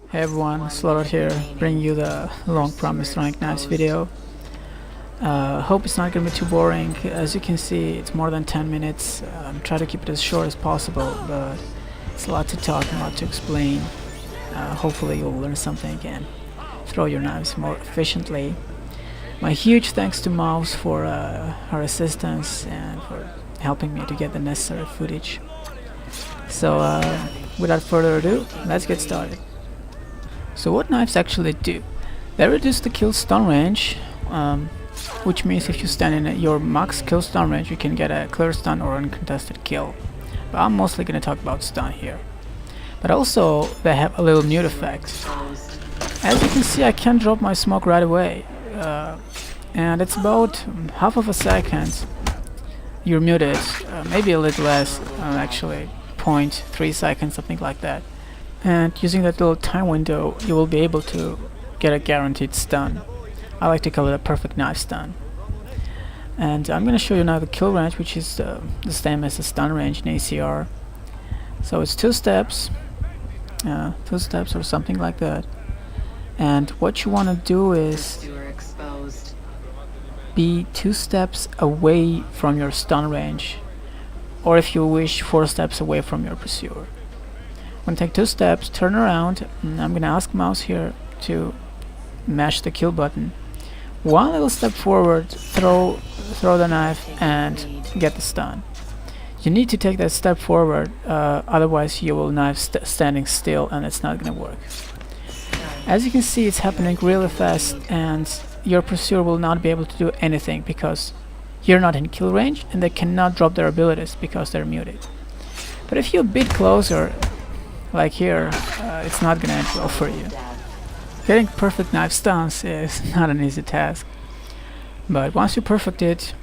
Hey everyone, Slotered here, bringing you the long-promised running knives video. Hope it's not gonna be too boring. As you can see, it's more than 10 minutes. Try to keep it as short as possible, but it's a lot to talk and a lot to explain. Hopefully you'll learn something and throw your knives more efficiently. My huge thanks to Mouse for her assistance and for helping me to get the necessary footage. So without further ado, let's get started. So what knives actually do? They reduce the kill stun range, which means if you stand in your max kill stun range, you can get a clear stun or uncontested kill. But I'm mostly going to talk about stun here. But also, they have a little mute effect. As you can see, I can drop my smoke right away, and it's about half of a second. You're muted, maybe a little less, actually 0.3 seconds, something like that. And using that little time window, you will be able to get a guaranteed stun. I like to call it a perfect knife stun. And I'm going to show you now the kill range, which is the same as the stun range in ACR. So it's two steps or something like that. And what you want to do is be 2 steps away from your stun range, or if you wish, 4 steps away from your pursuer. I'm gonna take 2 steps, turn around, and I'm gonna ask Mouse here to mash the kill button. 1 little step forward, throw the knife and get the stun. You need to take that step forward, otherwise you will knife standing still and it's not gonna work. As you can see, it's happening really fast and your pursuer will not be able to do anything because you're not in kill range and they cannot drop their abilities because they're muted. But if you're a bit closer, like here, it's not gonna end well for you. Getting perfect knife stuns is not an easy task, but once you perfect it,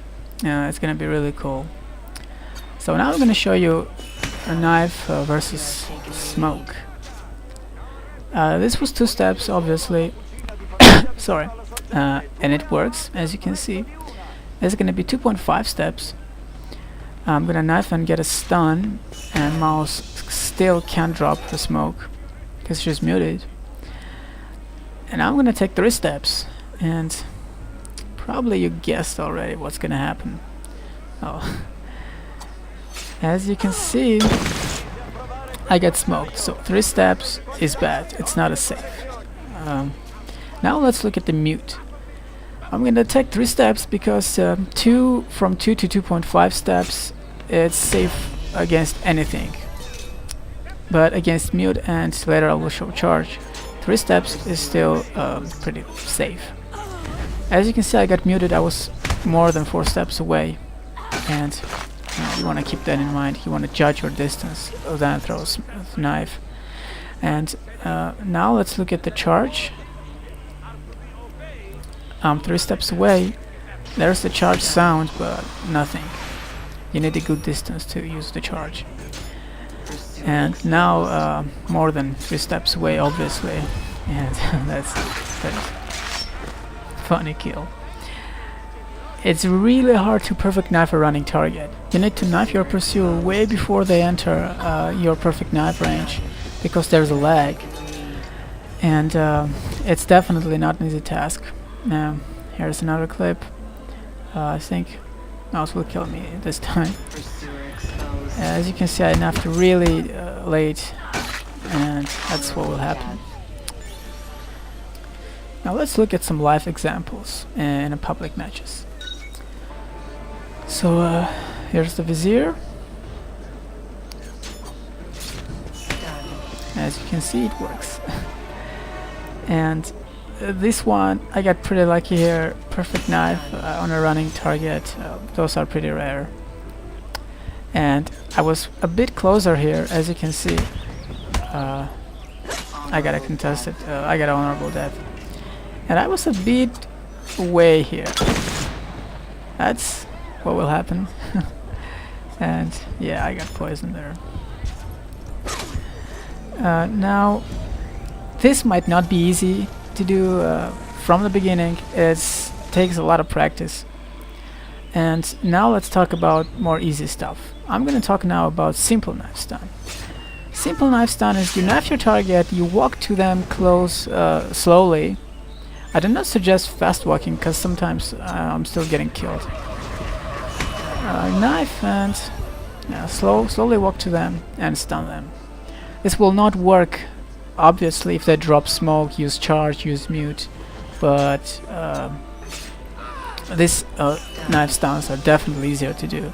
it's gonna be really cool. So now I'm gonna show you a knife versus smoke. This was 2 steps, obviously. Sorry, and it works, as you can see. It's gonna be 2.5 steps. I'm gonna knife and get a stun, and Mouse still can't drop the smoke because she's muted. And I'm gonna take 3 steps, and probably you guessed already what's gonna happen. Oh, as you can see, I get smoked. So 3 steps is bad. It's not as safe. Now let's look at the mute. I'm gonna take 3 steps because from 2 to 2.5 steps, it's safe against anything. But against mute, and later I will show charge, 3 steps is still pretty safe. As you can see, I got muted. I was more than 4 steps away, and you want to keep that in mind. You want to judge your distance, then throw a knife. And now let's look at the charge. 3 steps away, there's the charge sound, but nothing. You need a good distance to use the charge. And now more than 3 steps away, obviously, and that's funny kill. It's really hard to perfect knife a running target. You need to knife your pursuer way before they enter your perfect knife range, because there's a lag, and it's definitely not an easy task. Here's another clip. I think Mouse will kill me this time. As you can see, I knifed really late, and that's what will happen. Now let's look at some live examples in a public matches. So here's the vizier. As you can see, it works. And this one, I got pretty lucky here. Perfect knife on a running target. Those are pretty rare. And I was a bit closer here, as you can see. I got a contested, I got an honorable death. And I was a bit away here. That's what will happen. And yeah, I got poisoned there. Now, this might not be easy to do from the beginning. It takes a lot of practice. And now let's talk about more easy stuff. I'm gonna talk now about simple knife stun. simple knife stun is you knife your target, you walk to them close slowly. I do not suggest fast walking because sometimes I'm still getting killed. Knife and slowly walk to them and stun them. This will not work obviously if they drop smoke, use charge, use mute, but these knife stuns are definitely easier to do.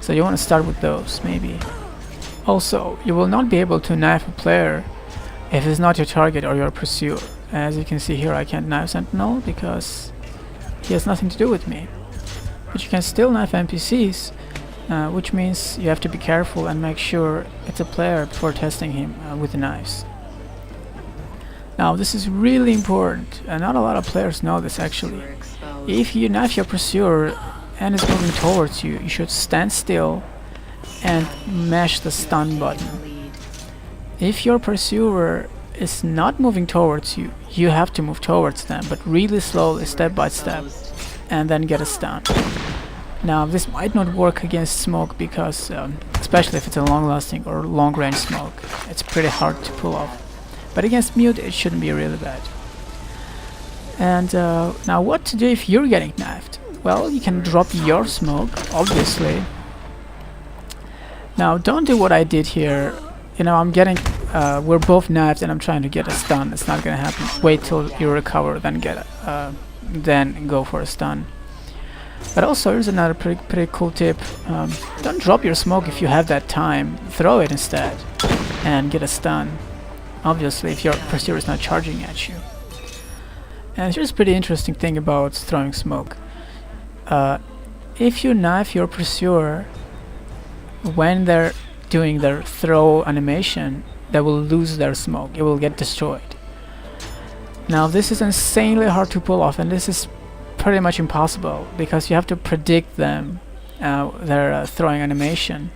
So you want to start with those maybe. Also, you will not be able to knife a player if it's not your target or your pursuer. As you can see here, I can't knife Sentinel because he has nothing to do with me. But you can still knife NPCs, which means you have to be careful and make sure it's a player before testing him with the knives. Now this is really important, and not a lot of players know this actually. If you knife your pursuer and is moving towards you, you should stand still and mash the stun button. If your pursuer is not moving towards you, you have to move towards them, but really slowly, step by step, and then get a stun. Now this might not work against smoke because, especially if it's a long-lasting or long-range smoke, it's pretty hard to pull off. But against mute it shouldn't be really bad. And now what to do if you're getting knifed? Well, you can drop your smoke, obviously. Now don't do what I did here. You know, I'm getting we're both knifed and I'm trying to get a stun. It's not gonna happen. Wait till you recover, then then go for a stun. But also here's another pretty cool tip. Don't drop your smoke if you have that time. Throw it instead and get a stun. Obviously if your pursuer is not charging at you. And here's a pretty interesting thing about throwing smoke. If you knife your pursuer when they're doing their throw animation, they will lose their smoke. It will get destroyed. Now this is insanely hard to pull off, and this is pretty much impossible because you have to predict them, their throwing animation,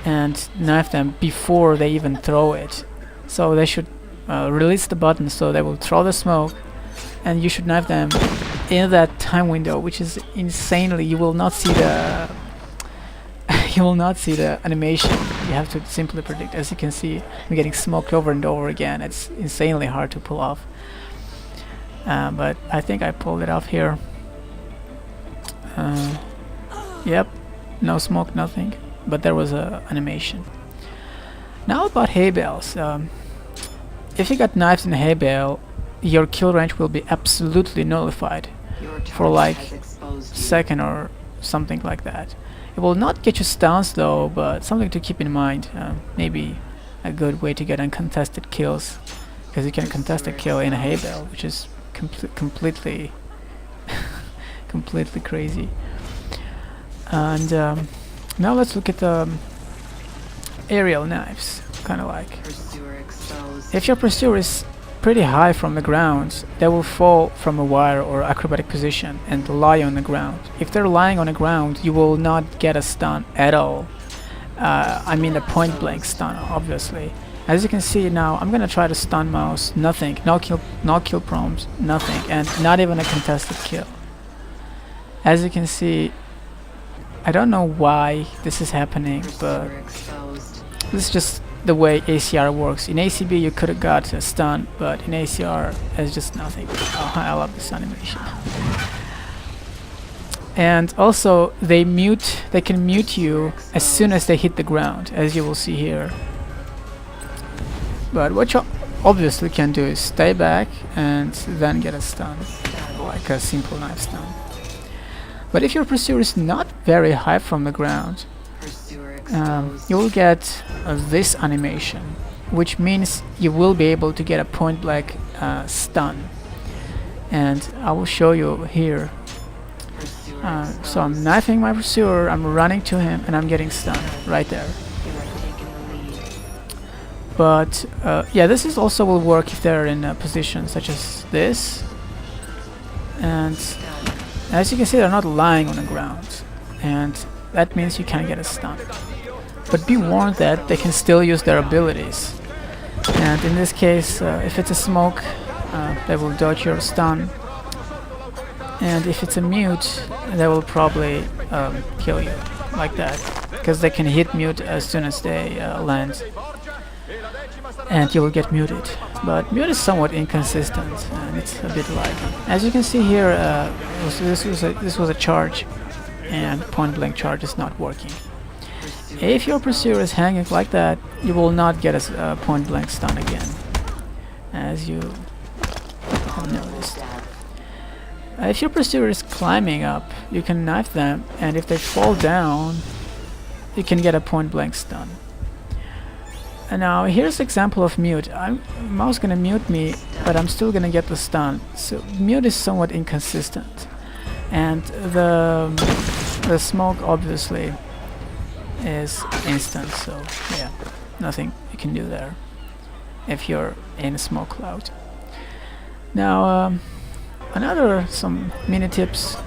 and knife them before they even throw it. So they should release the button so they will throw the smoke, and you should knife them in that time window, which is insanely. You will not see the animation. You have to simply predict. As you can see, I'm getting smoked over and over again. It's insanely hard to pull off. But I think I pulled it off here. Yep, no smoke, nothing. But there was a animation. Now about hay bales. If you got knifed in a hay bale, your kill range will be absolutely nullified for like second or something like that. It will not get you stuns though, but something to keep in mind. Maybe a good way to get uncontested kills, because you can contest a kill in a hay bale, which is completely completely crazy. And now let's look at the aerial knives. Kind of like, if your pursuer is pretty high from the ground, they will fall from a wire or acrobatic position and lie on the ground. If they're lying on the ground, you will not get a stun at all. I mean a point blank stun, obviously. As you can see now, I'm gonna try to stun mouse, nothing, no kill prompts, nothing, and not even a contested kill. As you can see, I don't know why this is happening, but this is just the way ACR works. In ACB you could have got a stun, but in ACR it's just nothing. Oh, I love this animation. And also they can mute you as soon as they hit the ground, as you will see here. But what you obviously can do is stay back and then get a stun, like a simple knife stun. But if your pursuer is not very high from the ground, you will get this animation, which means you will be able to get a point blank stun. And I will show you here. So I'm knifing my pursuer, I'm running to him, and I'm getting stunned right there. But yeah, this is also will work if they're in a position such as this. And as you can see, they're not lying on the ground, and that means you can get a stun. But be warned that they can still use their abilities. And in this case, if it's a smoke, they will dodge your stun. And if it's a mute, they will probably kill you like that, because they can hit mute as soon as they land. and you will get muted. But mute is somewhat inconsistent and it's a bit laggy. As you can see here, this was a charge, and point blank charge is not working. If your pursuer is hanging like that, you will not get a point blank stun again, as you have noticed. If your pursuer is climbing up, you can knife them, and if they fall down, you can get a point blank stun. And now here's an example of mute. Mouse gonna mute me, but I'm still gonna get the stun. So mute is somewhat inconsistent, and the smoke obviously is instant. So yeah, nothing you can do there if you're in a smoke cloud. Now some mini tips.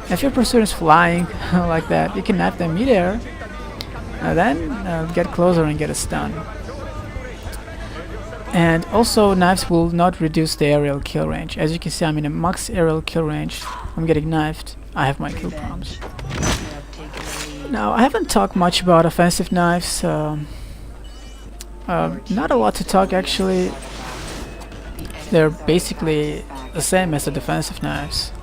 If your pursuer is flying like that, you can knife them midair, then get closer and get a stun. And also, knives will not reduce the aerial kill range. As you can see, I'm in a max aerial kill range. I'm getting knifed. I have my kill prompts. Now, I haven't talked much about offensive knives. Not a lot to talk, actually. They're basically the same as the defensive knives,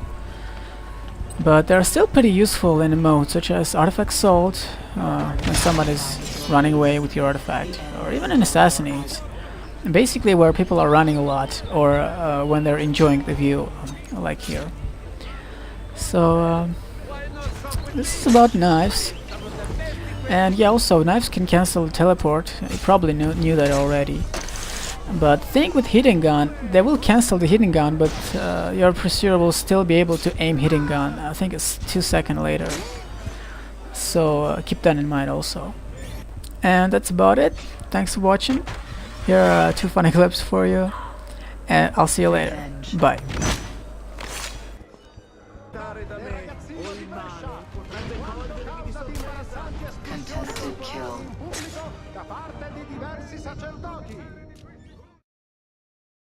but they're still pretty useful in a mode such as Artifact Assault, when somebody's running away with your artifact, or even in Assassinate. Basically where people are running a lot, or when they're enjoying the view, like here. So this is about knives. And yeah, also knives can cancel teleport. You probably knew that already. But thing with hitting gun, they will cancel the hitting gun, but your pursuer will still be able to aim hitting gun. I think it's 2 seconds later. So keep that in mind also. And that's about it. Thanks for watching. Here are 2 funny clips for you, and I'll see you later. Bye. Contested kill.